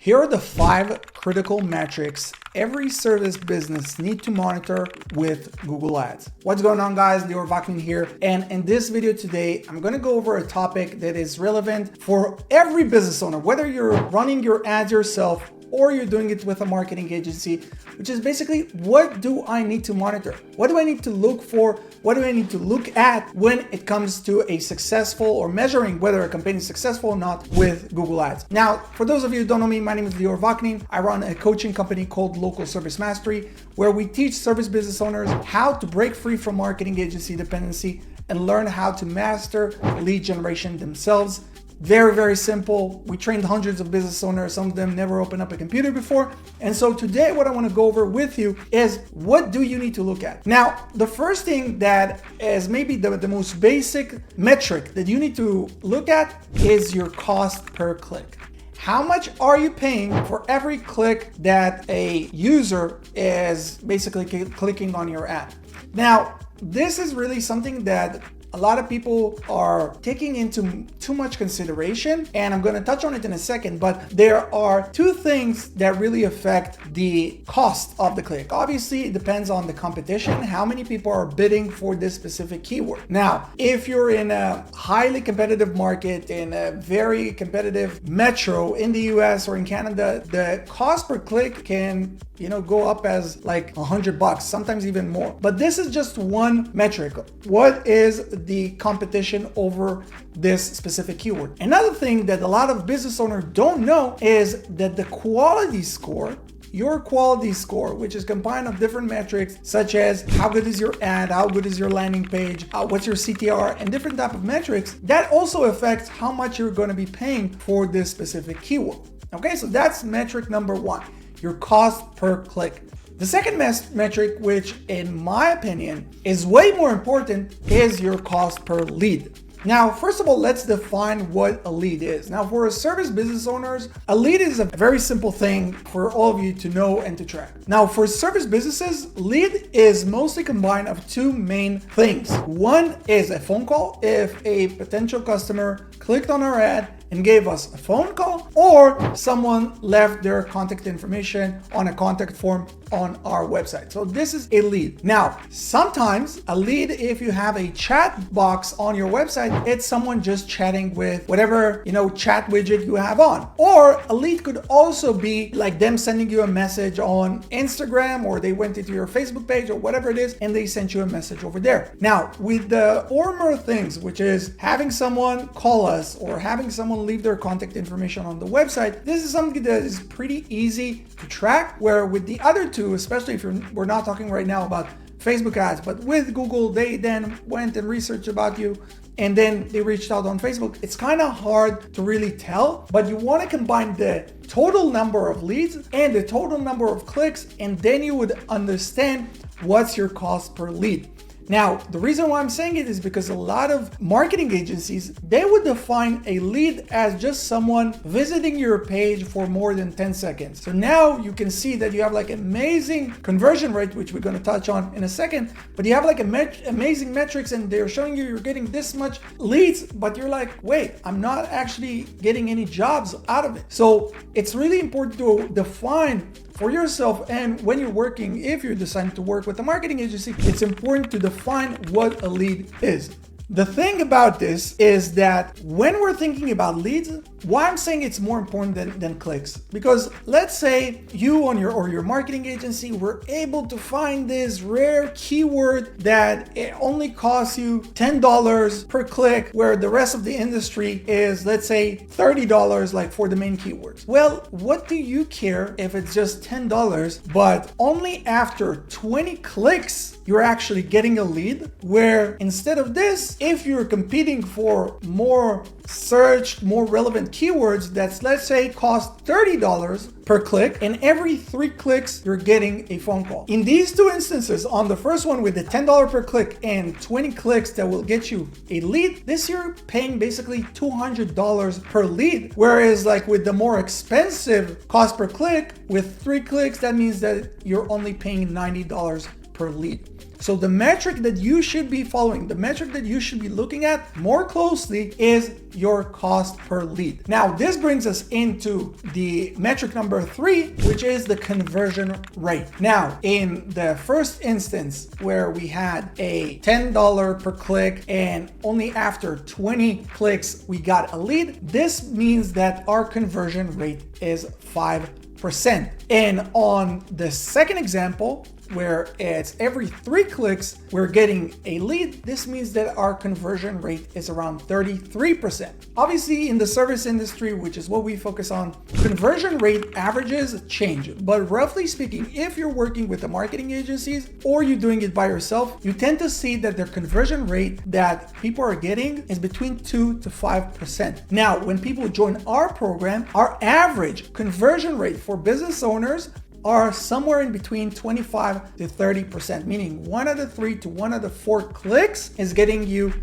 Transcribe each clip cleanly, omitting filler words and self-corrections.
Here are the 5 critical metrics every service business need to monitor with Google Ads. What's going on, guys? Lior Vaknin here. And in this video today, I'm going to go over a topic that is relevant for every business owner, whether you're running your ads yourself or you're doing it with a marketing agency, which is basically, what do I need to monitor? What do I need to look for? What do I need to look at when it comes to a successful or measuring whether a campaign is successful or not with Google Ads? Now, for those of you who don't know me, my name is Lior Vaknin. I run a coaching company called Local Service Mastery, where we teach service business owners how to break free from marketing agency dependency and learn how to master lead generation themselves. Very, very simple. We trained hundreds of business owners. Some of them never opened up a computer before. And so today, what I want to go over with you is, what do you need to look at? Now, the first thing that is maybe the most basic metric that you need to look at is your cost per click. How much are you paying for every click that a user is basically clicking on your ad? Now, this is really something that a lot of people are taking into too much consideration, and I'm going to touch on it in a second, but there are 2 things that really affect the cost of the click. Obviously, it depends on the competition, how many people are bidding for this specific keyword. Now, if you're in a highly competitive market, in a very competitive metro in the US or in Canada, the cost per click can go up as like $100, sometimes even more. But this is just one metric. What is the competition over this specific keyword? Another thing that a lot of business owners don't know is that the quality score, your quality score, which is combined of different metrics such as how good is your ad, how good is your landing page, what's your CTR, and different type of metrics, that also affects how much you're going to be paying for this specific keyword. Okay, so that's metric number 1. Your cost per click. The second metric, which in my opinion is way more important, is your cost per lead. Now, first of all, let's define what a lead is. Now, for service business owners, a lead is a very simple thing for all of you to know and to track. Now, for service businesses, lead is mostly combined of 2 main things. One is a phone call. If a potential customer clicked on our ad and gave us a phone call, or someone left their contact information on a contact form on our website. So this is a lead. Now, sometimes a lead, if you have a chat box on your website, it's someone just chatting with whatever, chat widget you have on. Or a lead could also be like them sending you a message on Instagram, or they went into your Facebook page or whatever it is, and they sent you a message over there. Now, with the former things, which is having someone call us or having someone leave their contact information on the website, this is something that is pretty easy to track, where with the other 2, especially if we're not talking right now about Facebook ads, but with Google, they then went and researched about you and then they reached out on Facebook. It's kind of hard to really tell, but you want to combine the total number of leads and the total number of clicks, and then you would understand what's your cost per lead. Now, the reason why I'm saying it is because a lot of marketing agencies, they would define a lead as just someone visiting your page for more than 10 seconds. So now you can see that you have like amazing conversion rate, which we're going to touch on in a second, but you have like amazing metrics and they're showing you you're getting this much leads, but you're like, wait, I'm not actually getting any jobs out of it. So it's really important to define for yourself, and when you're working, if you're deciding to work with a marketing agency, it's important to define what a lead is. The thing about this is that when we're thinking about leads, why I'm saying it's more important than clicks, because let's say you or your marketing agency were able to find this rare keyword that it only costs you $10 per click, where the rest of the industry is, let's say, $30 like for the main keywords. Well, what do you care if it's just $10, but only after 20 clicks you're actually getting a lead, where instead of this, if you're competing for more searched, more relevant keywords that's, let's say, cost $30 per click, and every 3 clicks you're getting a phone call. In these 2 instances, on the first one with the $10 per click and 20 clicks that will get you a lead, this you're paying basically $200 per lead. Whereas like with the more expensive cost per click, with 3 clicks, that means that you're only paying $90 per lead. So the metric that you should be following, the metric that you should be looking at more closely is your cost per lead. Now, this brings us into the metric number 3, which is the conversion rate. Now, in the first instance where we had a $10 per click and only after 20 clicks we got a lead, this means that our conversion rate is 5%. And on the second example, where it's every 3 clicks we're getting a lead, this means that our conversion rate is around 33%. Obviously, in the service industry, which is what we focus on, conversion rate averages change. But roughly speaking, if you're working with the marketing agencies or you're doing it by yourself, you tend to see that their conversion rate that people are getting is between 2 to 5%. Now, when people join our program, our average conversion rate for business owners are somewhere in between 25 to 30%, meaning 1 out of 3 to 1 out of 4 clicks is getting you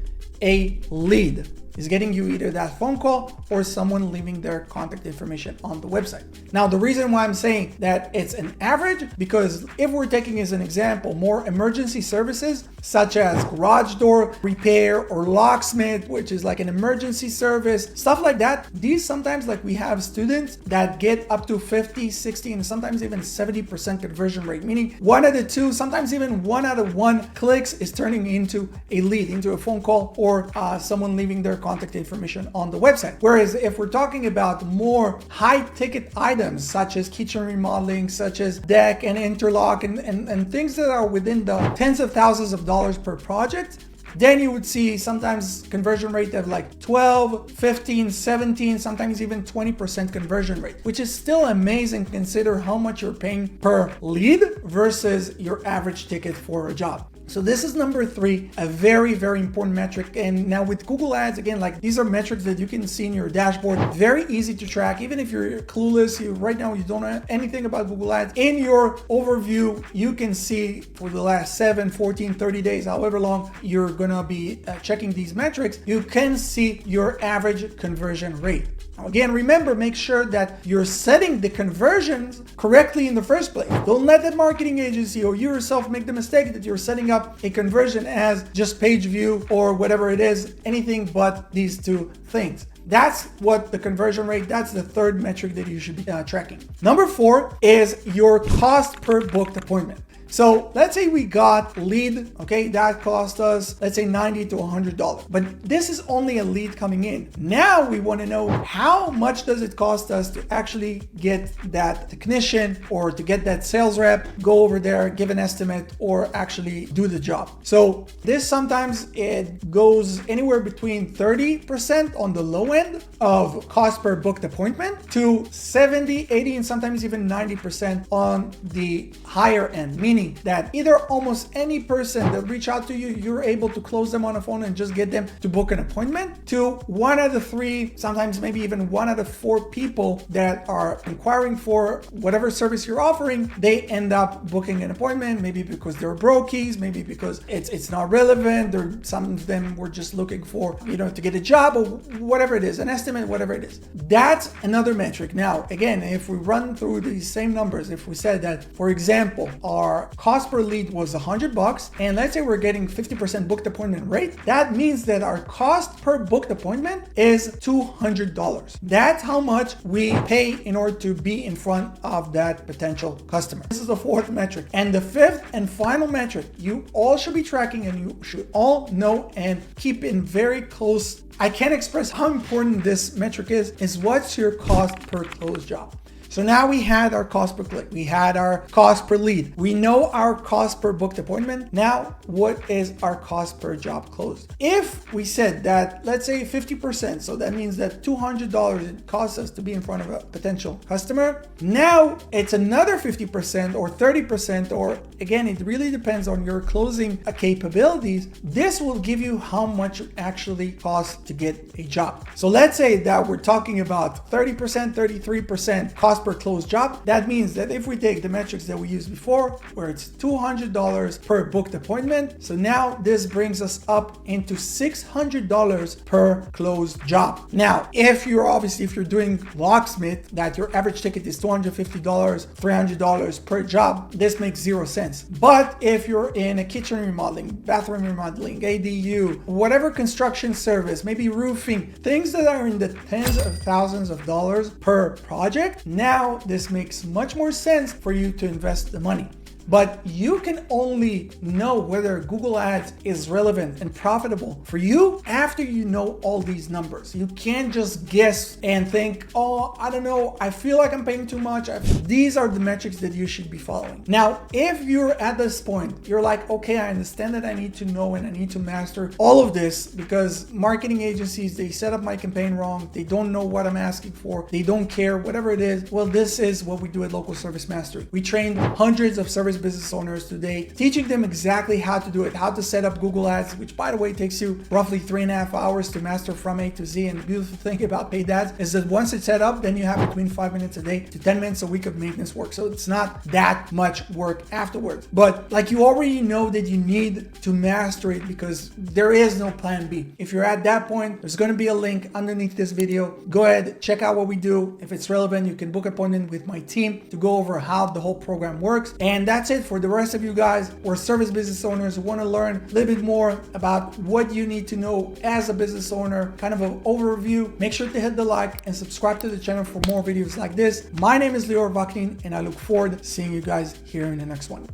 a lead. Is getting you either that phone call or someone leaving their contact information on the website. Now, the reason why I'm saying that it's an average, because if we're taking as an example more emergency services such as garage door repair or locksmith, which is like an emergency service, stuff like that, these sometimes, like, we have students that get up to 50, 60, and sometimes even 70% conversion rate, meaning 1 out of 2, sometimes even 1 out of 1 clicks is turning into a lead, into a phone call, or someone leaving their contact information on the website. Whereas if we're talking about more high ticket items such as kitchen remodeling, such as deck and interlock and things that are within the tens of thousands of dollars per project, then you would see sometimes conversion rate of like 12, 15, 17, sometimes even 20% conversion rate, which is still amazing. Consider how much you're paying per lead versus your average ticket for a job. So this is number 3, a very, very important metric. And now with Google Ads, again, like, these are metrics that you can see in your dashboard, very easy to track. Even if you're clueless, right now you don't know anything about Google Ads, in your overview, you can see for the last 7, 14, 30 days, however long you're gonna be checking these metrics, you can see your average conversion rate. Now, again, remember, make sure that you're setting the conversions correctly in the first place. Don't let that marketing agency or you yourself make the mistake that you're setting up a conversion as just page view or whatever it is, anything but these 2 things. That's what the conversion rate, that's the 3rd metric that you should be tracking. Number 4 is your cost per booked appointment. So let's say we got lead, okay, that cost us, let's say $90 to $100, but this is only a lead coming in. Now we want to know how much does it cost us to actually get that technician or to get that sales rep, go over there, give an estimate, or actually do the job. So this sometimes it goes anywhere between 30% on the low end of cost per booked appointment to 70, 80, and sometimes even 90% on the higher end, meaning that either almost any person that reach out to you, you're able to close them on a phone and just get them to book an appointment, to 1 out of 3, sometimes maybe even 1 out of 4 people that are inquiring for whatever service you're offering, they end up booking an appointment, maybe because they're brokies, maybe because it's not relevant, or some of them were just looking for, to get a job or whatever it is, an estimate, whatever it is. That's another metric. Now, again, if we run through these same numbers, if we said that, for example, our cost per lead was $100, and let's say we're getting 50% booked appointment rate, that means that our cost per booked appointment is $200. That's how much we pay in order to be in front of that potential customer. This is the 4th metric. And the 5th and final metric you all should be tracking, and you should all know and keep in very close. I can't express how important this metric is what's your cost per closed job. So now we had our cost per click, we had our cost per lead, we know our cost per booked appointment. Now, what is our cost per job closed? If we said that, let's say 50%, so that means that $200 it costs us to be in front of a potential customer. Now it's another 50% or 30%, or again, it really depends on your closing capabilities. This will give you how much it actually costs to get a job. So let's say that we're talking about 30%, 33% cost per closed job. That means that if we take the metrics that we used before, where it's $200 per booked appointment, so now this brings us up into $600 per closed job. Now, if you're doing locksmith, that your average ticket is $250, $300 per job, this makes 0 sense. But if you're in a kitchen remodeling, bathroom remodeling, ADU, whatever construction service, maybe roofing, things that are in the tens of thousands of dollars per project, now this makes much more sense for you to invest the money. But you can only know whether Google Ads is relevant and profitable for you after you know all these numbers. You can't just guess and think, oh, I don't know, I feel like I'm paying too much. These are the metrics that you should be following. Now, if you're at this point, you're like, okay, I understand that I need to know and I need to master all of this because marketing agencies, they set up my campaign wrong. They don't know what I'm asking for. They don't care, whatever it is. Well, this is what we do at Local Service Mastery. We train hundreds of service business owners today, teaching them exactly how to do it, how to set up Google Ads, which by the way takes you roughly 3.5 hours to master from A to Z. And the beautiful thing about paid ads is that once it's set up, then you have between 5 minutes a day to 10 minutes a week of maintenance work. So it's not that much work afterwards. But like, you already know that you need to master it because there is no plan B. If you're at that point, there's going to be a link underneath this video. Go ahead, check out what we do. If it's relevant, you can book an appointment with my team to go over how the whole program works. And that's it for the rest of you guys or service business owners who want to learn a little bit more about what you need to know as a business owner, kind of an overview. Make sure to hit the like and subscribe to the channel for more videos like this. My name is Lior Vaknin, and I look forward to seeing you guys here in the next one.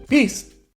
Peace.